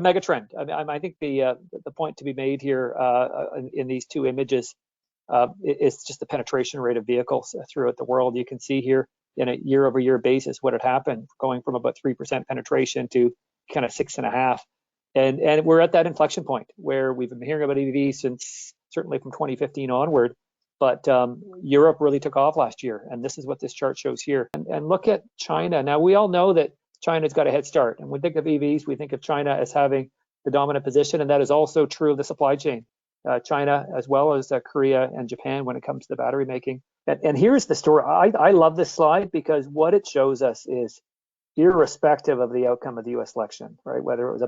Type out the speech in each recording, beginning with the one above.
mega trend. I think the point to be made here in these two images is just the penetration rate of vehicles throughout the world. You can see here in a year-over-year basis what had happened, going from about 3% penetration to kind of 6.5%. And we're at that inflection point where we've been hearing about EVs since certainly from 2015 onward. But Europe really took off last year, and this is what this chart shows here. And look at China. Now, we all know that China's got a head start. And when we think of EVs, we think of China as having the dominant position, and that is also true of the supply chain. China, as well as Korea and Japan when it comes to the battery making. And here's the story. I love this slide because what it shows us is, irrespective of the outcome of the U.S. election, right, whether it was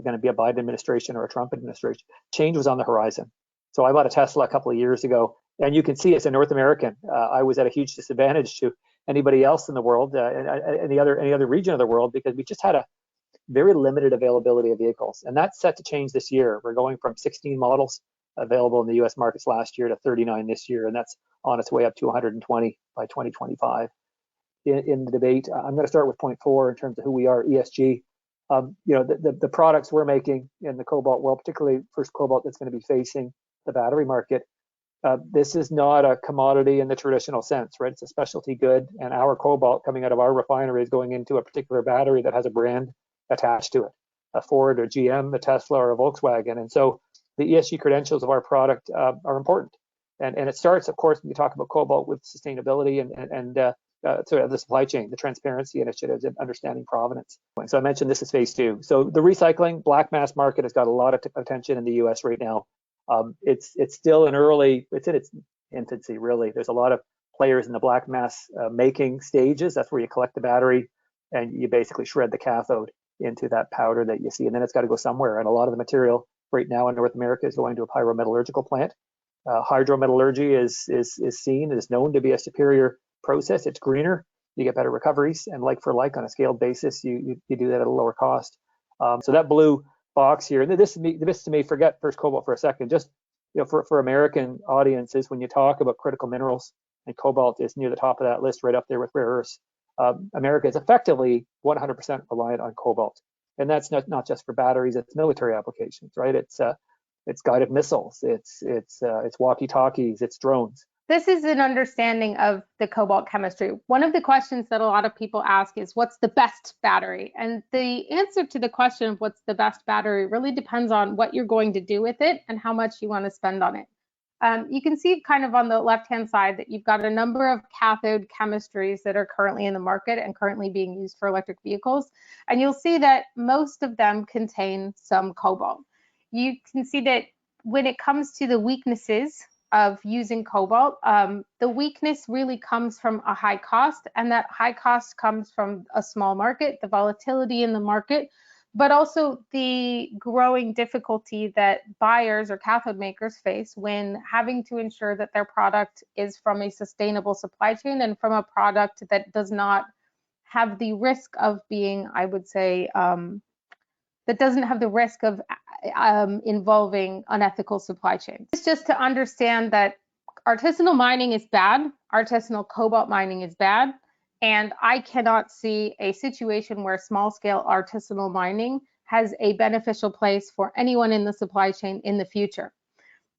going to be a Biden administration or a Trump administration, change was on the horizon. So I bought a Tesla a couple of years ago, and you can see as a North American, I was at a huge disadvantage to anybody else in the world, any other region of the world, because we just had a very limited availability of vehicles. And that's set to change this year. We're going from 16 models available in the US markets last year to 39 this year, and that's on its way up to 120 by 2025. In the debate, I'm going to start with point 4 in terms of who we are, ESG. The products we're making in the cobalt world, particularly first cobalt that's going to be facing the battery market, this is not a commodity in the traditional sense, right? It's a specialty good, and our cobalt coming out of our refinery is going into a particular battery that has a brand attached to it, a Ford or GM, a Tesla or a Volkswagen. And so the ESG credentials of our product are important. And it starts, of course, when you talk about cobalt, with sustainability and the supply chain, the transparency initiatives, and understanding provenance. So I mentioned this is phase 2. So the recycling black mass market has got a lot of attention in the US right now. It's still it's in its infancy, really. There's a lot of players in the black mass making stages. That's where you collect the battery and you basically shred the cathode into that powder that you see, and then it's got to go somewhere. And a lot of the material right now in North America is going to a pyrometallurgical plant. Hydrometallurgy is known to be a superior process. It's greener, you get better recoveries, and like for like on a scaled basis, you do that at a lower cost. So that blue box here, and this to me, forget first cobalt for a second, just for American audiences, when you talk about critical minerals, and cobalt is near the top of that list, right up there with rare earths. America is effectively 100% reliant on cobalt, and that's not just for batteries; it's military applications, right? It's guided missiles, it's walkie-talkies, it's drones. This is an understanding of the cobalt chemistry. One of the questions that a lot of people ask is, what's the best battery? And the answer to the question of what's the best battery really depends on what you're going to do with it and how much you want to spend on it. You can see kind of on the left-hand side that you've got a number of cathode chemistries that are currently in the market and currently being used for electric vehicles. And you'll see that most of them contain some cobalt. You can see that when it comes to the weaknesses of using cobalt, the weakness really comes from a high cost, and that high cost comes from a small market, the volatility in the market, but also the growing difficulty that buyers or cathode makers face when having to ensure that their product is from a sustainable supply chain and from a product that does not have the risk of being, I would say, that doesn't have the risk of involving unethical supply chains. It's just to understand that artisanal mining is bad, artisanal cobalt mining is bad, and I cannot see a situation where small-scale artisanal mining has a beneficial place for anyone in the supply chain in the future.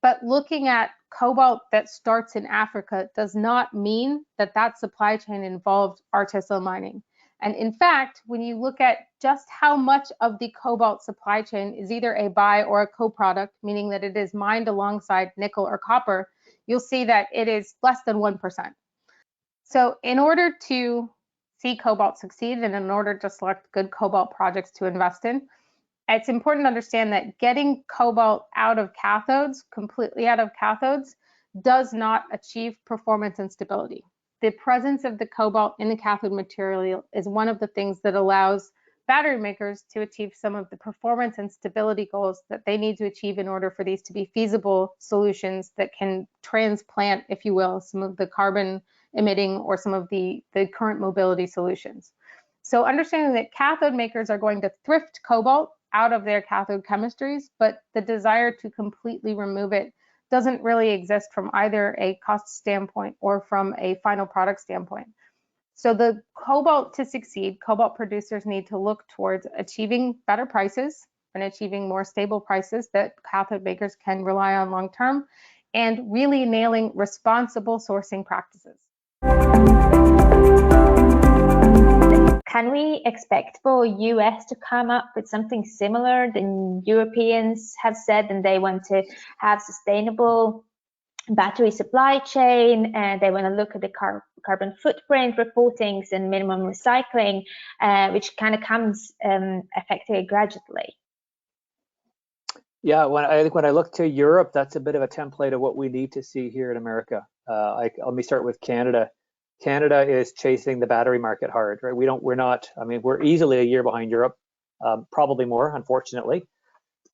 But looking at cobalt that starts in Africa does not mean that that supply chain involved artisanal mining. And in fact, when you look at just how much of the cobalt supply chain is either a by or a co-product, meaning that it is mined alongside nickel or copper, you'll see that it is less than 1%. So in order to see cobalt succeed and in order to select good cobalt projects to invest in, it's important to understand that getting cobalt out of cathodes, completely out of cathodes, does not achieve performance and stability. The presence of the cobalt in the cathode material is one of the things that allows battery makers to achieve some of the performance and stability goals that they need to achieve in order for these to be feasible solutions that can transplant, if you will, some of the carbon emitting or some of the current mobility solutions. So understanding that cathode makers are going to thrift cobalt out of their cathode chemistries, but the desire to completely remove it doesn't really exist from either a cost standpoint or from a final product standpoint. So the cobalt to succeed, cobalt producers need to look towards achieving better prices and achieving more stable prices that cathode makers can rely on long term, and really nailing responsible sourcing practices. Can we expect for US to come up with something similar? The Europeans have said and they want to have sustainable battery supply chain, and they want to look at the carbon footprint reportings and minimum recycling, which kind of comes effectively gradually. Yeah, I think when I look to Europe, that's a bit of a template of what we need to see here in America. Let me start with Canada. Canada is chasing the battery market hard, right? We're easily a year behind Europe, probably more, unfortunately.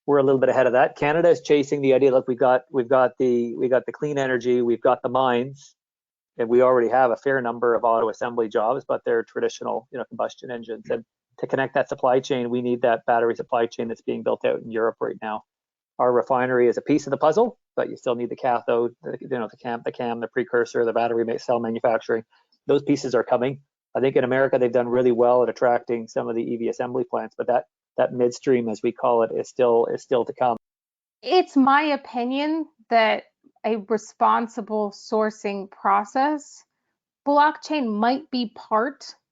We're a little bit ahead of that. Canada is chasing the idea. Look, we've got the clean energy, we've got the mines, and we already have a fair number of auto assembly jobs, but they're traditional, combustion engines. And to connect that supply chain, we need that battery supply chain that's being built out in Europe right now. Our refinery is a piece of the puzzle, but you still need the cathode, the cam, the precursor, the battery cell manufacturing. Those pieces are coming. I think in America they've done really well at attracting some of the EV assembly plants, but that midstream, as we call it, is still to come. It's my opinion that a responsible sourcing process, blockchain might be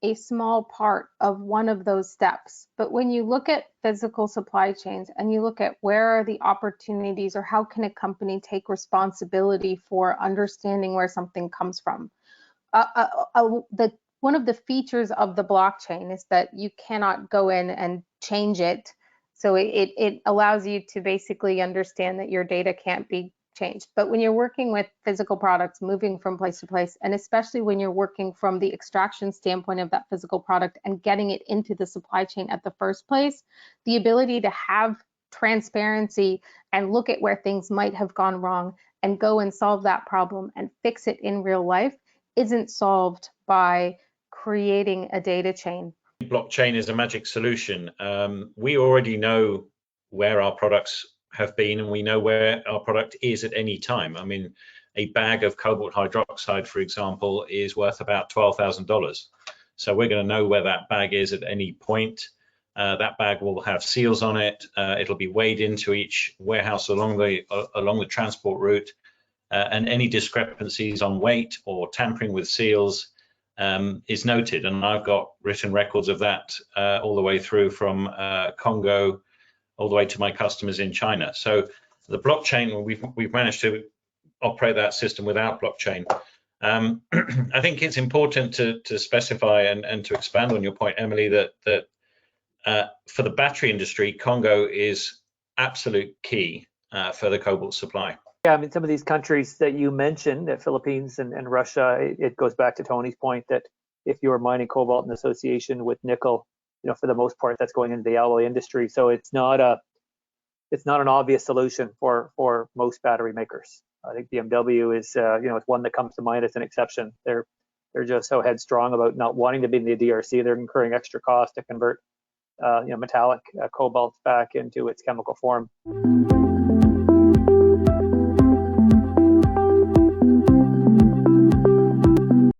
a small part of one of those steps. But when you look at physical supply chains and you look at where are the opportunities, or how can a company take responsibility for understanding where something comes from, one of the features of the blockchain is that you cannot go in and change it. So it allows you to basically understand that your data can't be changed. But when you're working with physical products, moving from place to place, and especially when you're working from the extraction standpoint of that physical product and getting it into the supply chain at the first place, the ability to have transparency and look at where things might have gone wrong and go and solve that problem and fix it in real life isn't solved by creating a data chain. Blockchain is a magic solution. We already know where our products have been, and we know where our product is at any time. I mean, a bag of cobalt hydroxide, for example, is worth about $12,000. So we're going to know where that bag is at any point. That bag will have seals on it. It'll be weighed into each warehouse along the transport route, and any discrepancies on weight or tampering with seals is noted. And I've got written records of that all the way through from Congo all the way to my customers in China. So the blockchain, we've managed to operate that system without blockchain. I think it's important to specify and to expand on your point, Emily, that for the battery industry, Congo is absolute key for the cobalt supply. Yeah, I mean, some of these countries that you mentioned, the Philippines and Russia, it goes back to Tony's point that if you're mining cobalt in association with nickel, for the most part, that's going into the alloy industry. So it's not an obvious solution for most battery makers. I think BMW is, it's one that comes to mind as an exception. They're just so headstrong about not wanting to be in the DRC. They're incurring extra cost to convert, metallic cobalt back into its chemical form.